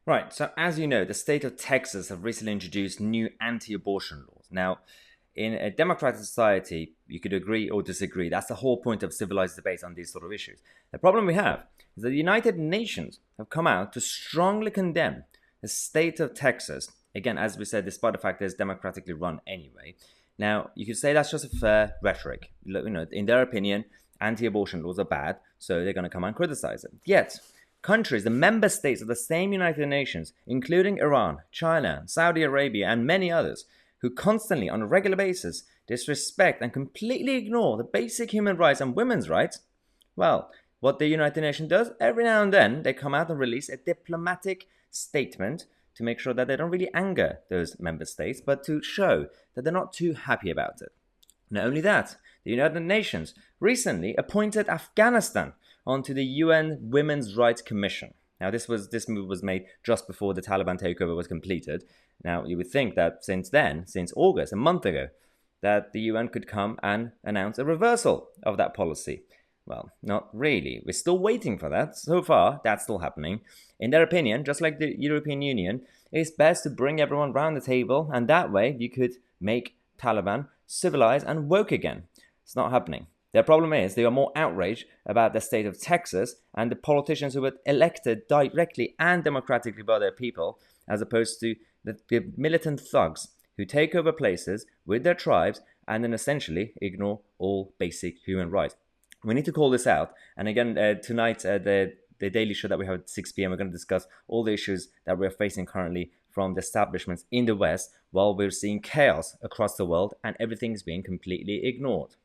Right, so as you know, the state of Texas have recently introduced new anti-abortion laws. Now, in a democratic society, you could agree or disagree. That's the whole point of civilized debate on these sort of issues. The problem we have is that the United Nations have come out to strongly condemn the state of Texas. Again, as we said, despite the fact that it's democratically run anyway. Now, you could say that's just a fair rhetoric. In their opinion, anti-abortion laws are bad, so they're going to come and criticize it. Yet, countries, the member states of the same United Nations, including Iran, China, Saudi Arabia, and many others, who constantly, on a regular basis, disrespect and completely ignore the basic human rights and women's rights, well, what the United Nations does, every now and then, they come out and release a diplomatic statement to make sure that they don't really anger those member states, but to show that they're not too happy about it. Not only that, the United Nations recently appointed Afghanistan onto the UN Women's Rights Commission. Now, this move was made just before the Taliban takeover was completed. Now, you would think that since then, since August, a month ago, that the UN could come and announce a reversal of that policy. Well, not really. We're still waiting for that. So far, that's still happening. In their opinion, just like the European Union, it's best to bring everyone round the table, and that way you could make Taliban civilized and woke again. It's not happening. Their problem is they are more outraged about the state of Texas and the politicians who were elected directly and democratically by their people, as opposed to the militant thugs who take over places with their tribes and then essentially ignore all basic human rights. We need to call this out. And again, tonight, the daily show that we have at 6 p.m., we're going to discuss all the issues that we're facing currently from the establishments in the West while we're seeing chaos across the world and everything's being completely ignored.